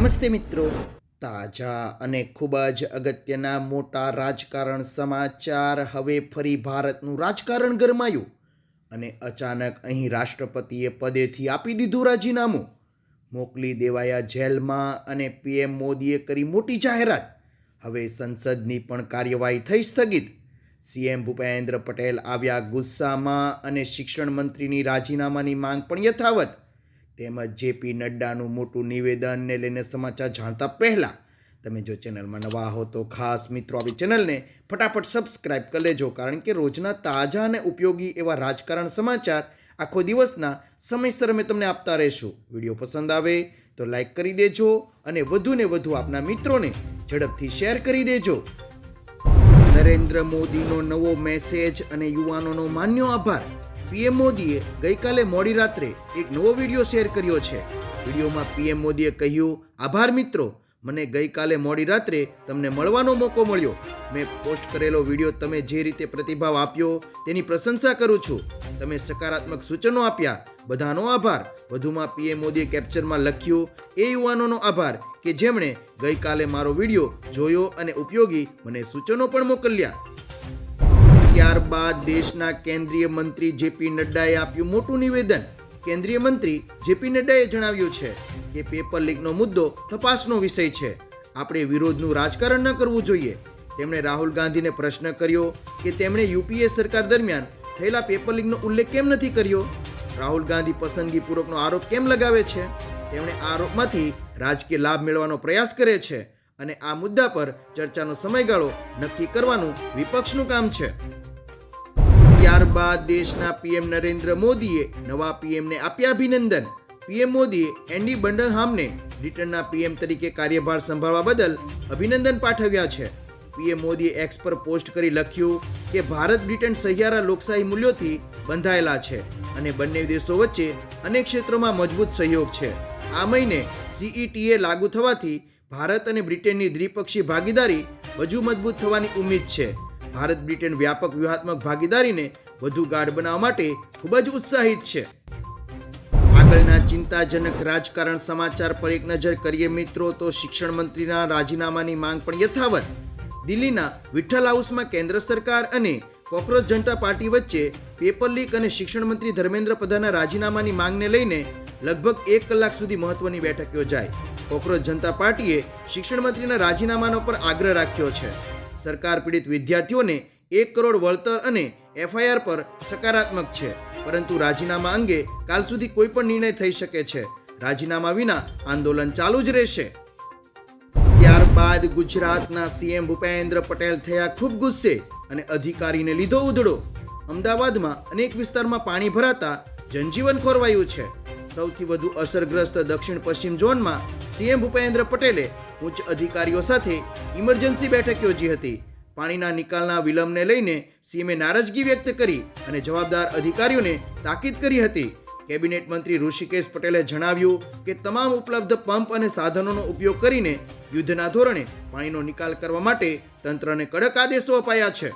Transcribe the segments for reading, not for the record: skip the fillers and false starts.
નમસ્તે મિત્રો, તાજા અને ખૂબ જ અગત્યના મોટા રાજકારણ સમાચાર. હવે ફરી ભારતનું રાજકારણ ગરમાયું અને અચાનક અહીં રાષ્ટ્રપતિએ પદેથી આપી દીધું રાજીનામું. મોકલી દેવાયા જેલમાં અને પીએમ મોદીએ કરી મોટી જાહેરાત. હવે સંસદની પણ કાર્યવાહી થઈ સ્થગિત. સીએમ ભૂપેન્દ્ર પટેલ આવ્યા ગુસ્સામાં અને શિક્ષણ મંત્રીની રાજીનામાની માંગ પણ યથાવત. તેમજ જેપી નડ્ડાનું મોટું નિવેદનને લઈને સમાચાર જાણતા પહેલાં તમે જો ચેનલમાં નવા હો તો ખાસ મિત્રો આપણી ચેનલને ફટાફટ સબસ્ક્રાઈબ કરી લેજો, કારણ કે રોજના તાજા અને ઉપયોગી એવા રાજકારણ સમાચાર આખો દિવસના સમયસર અમે તમને આપતા રહીશું. વિડીયો પસંદ આવે તો લાઈક કરી દેજો અને વધુને વધુ આપના મિત્રોને ઝડપથી શેર કરી દેજો. નરેન્દ્ર મોદીનો નવો મેસેજ અને યુવાનોનો માન્યો આભાર. પીએમ મોદીએ ગઈકાલે મોડી રાત્રે એક નવો વિડીયો શેર કર્યો છે. વિડીયોમાં પીએમ મોદીએ કહ્યું, આભાર મિત્રો, મને ગઈકાલે મોડી રાત્રે તમને મળવાનો મોકો મળ્યો. મેં પોસ્ટ કરેલો વિડીયો તમે જે રીતે પ્રતિભાવ આપ્યો તેની પ્રશંસા કરું છું. તમે સકારાત્મક સૂચનો આપ્યા, બધાનો આભાર. વધુમાં પીએમ મોદીએ કેપ્ચરમાં લખ્યું, એ યુવાનોનો આભાર કે જેમણે ગઈકાલે મારો વિડીયો જોયો અને ઉપયોગી મને સૂચનો પણ મોકલ્યા. ત્યારબાદ દેશના કેન્દ્રીય મંત્રી જેપી નડ્ડાએ આપ્યું મોટું નિવેદન. કેન્દ્રીય મંત્રી જેપી નડ્ડાએ જણાવ્યું છે કે પેપર લીકનો મુદ્દો તપાસનો વિષય છે. આપણે વિરોધનું રાજકારણ ન કરવું જોઈએ. તેમણે રાહુલ ગાંધીને પ્રશ્ન કર્યો કે તેમણે યુપીએ સરકાર દરમિયાન થયેલા પેપર લીકનો ઉલ્લેખ કેમ નથી કર્યો. રાહુલ ગાંધી પસંદગીપૂર્વકનો આરોપ કેમ લગાવે છે. તેમણે આ આરોપમાંથી રાજકીય લાભ મેળવવાનો પ્રયાસ કરે છે અને આ મુદ્દા પર ચર્ચાનો સમયગાળો નક્કી કરવાનું વિપક્ષનું કામ છે. ત્યારબાદ દેશના પીએમ નરેન્દ્ર મોદીએ નવા પીએમને આપ્યા અભિનંદન. પીએમ મોદીએ એન્ડી બંડરહામને બ્રિટનના પીએમ તરીકે કાર્યભાર સંભાળવા બદલ અભિનંદન પાઠવ્યા છે. પીએમ મોદીએ એક્સ પર પોસ્ટ કરી લખ્યું કે ભારત બ્રિટન સહિયારા લોકશાહી મૂલ્યોથી બંધાયેલા છે અને બંને દેશો વચ્ચે અનેક ક્ષેત્રોમાં મજબૂત સહયોગ છે. આ મહિને સીઈટીએ લાગુ થવાથી ભારત અને બ્રિટનની દ્વિપક્ષીય ભાગીદારી વધુ મજબૂત થવાની ઉમ્મીદ છે. ભારત બ્રિટન વ્યાપક વ્યૂહાત્મક ભાગીદારીને વધુ ગાઢ બનાવવા માટે ખૂબ જ ઉત્સાહિત છે. આગળના ચિંતાજનક રાજકારણ સમાચાર પર એક નજર કરીએ મિત્રો, તો શિક્ષણ મંત્રીના રાજીનામાની માંગ પણ યથાવત. દિલ્હીના વિઠ્ઠલ હાઉસમાં કેન્દ્ર સરકાર અને કોકરોચ જનતા પાર્ટી વચ્ચે પેપર લીક અને શિક્ષણ મંત્રી ધર્મેન્દ્ર પ્રધાનના રાજીનામાની માંગને લઈને લગભગ 1 કલાક સુધી મહત્વની બેઠક યોજાઈ. કોકરોચ જનતા પાર્ટીએ શિક્ષણ મંત્રીના રાજીનામાનો પર આગ્રહ રાખ્યો છે. સરકાર પીડિત વિદ્યાર્થીઓને 1 કરોડ વળતર અને એફઆઈઆર પર સકારાત્મક છે, પરંતુ રાજીનામા અંગે કાલ સુધી કોઈ પણ નિર્ણય થઈ શકે છે. રાજીનામા વિના આંદોલન ચાલુ જ રહેશે. ત્યારબાદ ગુજરાતના સીએમ ભૂપેન્દ્ર પટેલ થયા ખૂબ ગુસ્સે અને અધિકારીને લીધો ઉધડો. અમદાવાદમાં અનેક વિસ્તારમાં પાણી ભરાતા જનજીવન ખોરવાયું છે. સૌથી વધુ અસરગ્રસ્ત દક્ષિણ પશ્ચિમ ઝોનમાં સીએમ ભૂપેન્દ્ર પટેલે ઉચ્ચ અધિકારીઓ સાથે ઇમરજન્સી બેઠક યોજી હતી. પાણીના નિકાલના વિલંબને લઈને સીએમએ નારાજગી વ્યક્ત કરી અને જવાબદાર અધિકારીઓને તાકીદ કરી હતી. કેબિનેટ મંત્રી ઋષિકેશ પટેલે જણાવ્યું કે તમામ ઉપલબ્ધ પંપ અને સાધનોનો ઉપયોગ કરીને યુદ્ધના ધોરણે પાણીનો નિકાલ કરવા માટે તંત્રને કડક આદેશો અપાયા છે.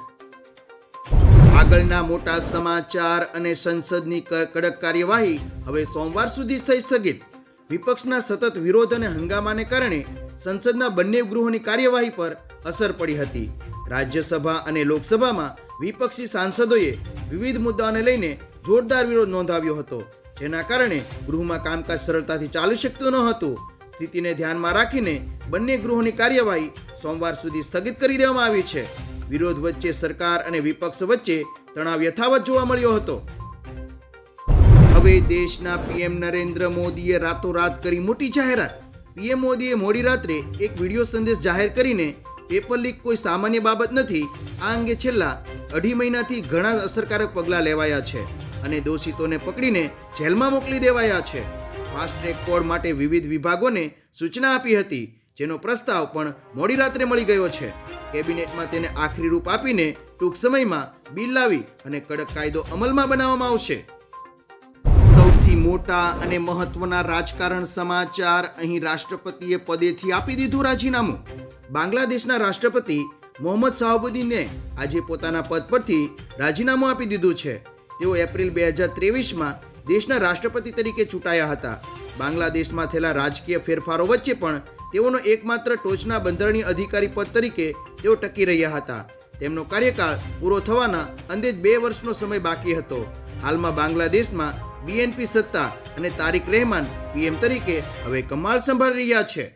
આગળના મોટા સમાચાર અને સંસદની કડક કાર્યવાહી હવે સોમવાર સુધી થઈ સ્થગિત. વિપક્ષના સતત વિરોધ અને હંગામાને કારણે સંસદના બંને ગૃહોની કાર્યવાહી પર અસર પડી હતી. રાજ્યસભા અને લોકસભામાં વિપક્ષી સાંસદોએ વિવિધ મુદ્દાઓને લઈને જોરદાર વિરોધ નોંધાવ્યો હતો, જેના કારણે ગૃહમાં કામકાજ સરળતાથી ચાલી શકતું ન હતું. સ્થિતિને ધ્યાનમાં રાખીને બંને ગૃહોની કાર્યવાહી સોમવાર સુધી સ્થગિત કરી દેવામાં આવી છે. વિરોધ વચ્ચે સરકાર અને વિપક્ષ વચ્ચે તણાવ યથાવત જોવા મળ્યો હતો. હવે દેશના પીએમ નરેન્દ્ર મોદીએ રાતોરાત કરી મોટી જાહેરાત. પીએમ મોદીએ મોડી રાત્રે એક વિડીયો સંદેશ જાહેર કરીને પેપર લીક કોઈ સામાન્ય બાબત નથી, આ અંગે છેલ્લા 2.5 મહિનાથી ઘણા અસરકારક પગલાં લેવાયા છે અને દોષિતોને પકડીને જેલમાં મોકલી દેવાયા છે. ફાસ્ટ ટ્રેક કોર્ટ માટે વિવિધ વિભાગોને સૂચના આપી હતી, જેનો પ્રસ્તાવ પણ મોડી રાત્રે મળી ગયો છે. કેબિનેટમાં તેને આખરી રૂપ આપીને ટૂંક સમયમાં બિલ લાવી અને કડક કાયદો અમલમાં બનાવવામાં આવશે. સૌથી મોટા અને મહત્વના રાજકારણ સમાચાર, અહીં રાષ્ટ્રપતિએ પદેથી આપી દીધું રાજીનામું. બાંગ્લાદેશના રાષ્ટ્રપતિ મોહમ્મદ શાહબુદ્દીને આજે પોતાના પદ પરથી રાજીનામું આપી દીધું છે. તેઓ એપ્રિલ 2023માં દેશના રાષ્ટ્રપતિ તરીકે ચૂંટાયા હતા. બાંગ્લાદેશમાં થયેલા રાજકીય ફેરફારો વચ્ચે પણ તેઓનો એકમાત્ર ટોચના બંધારણીય અધિકારી પદ તરીકે તેઓ ટકી રહ્યા હતા. તેમનો કાર્યકાળ પૂરો થવાના અંદાજે 2 વર્ષનો સમય બાકી હતો. હાલમાં બાંગ્લાદેશમાં BNP સત્તા અને તારિક રહેમાન PM તરીકે હવે કમાલ સંભાળી રહ્યા છે.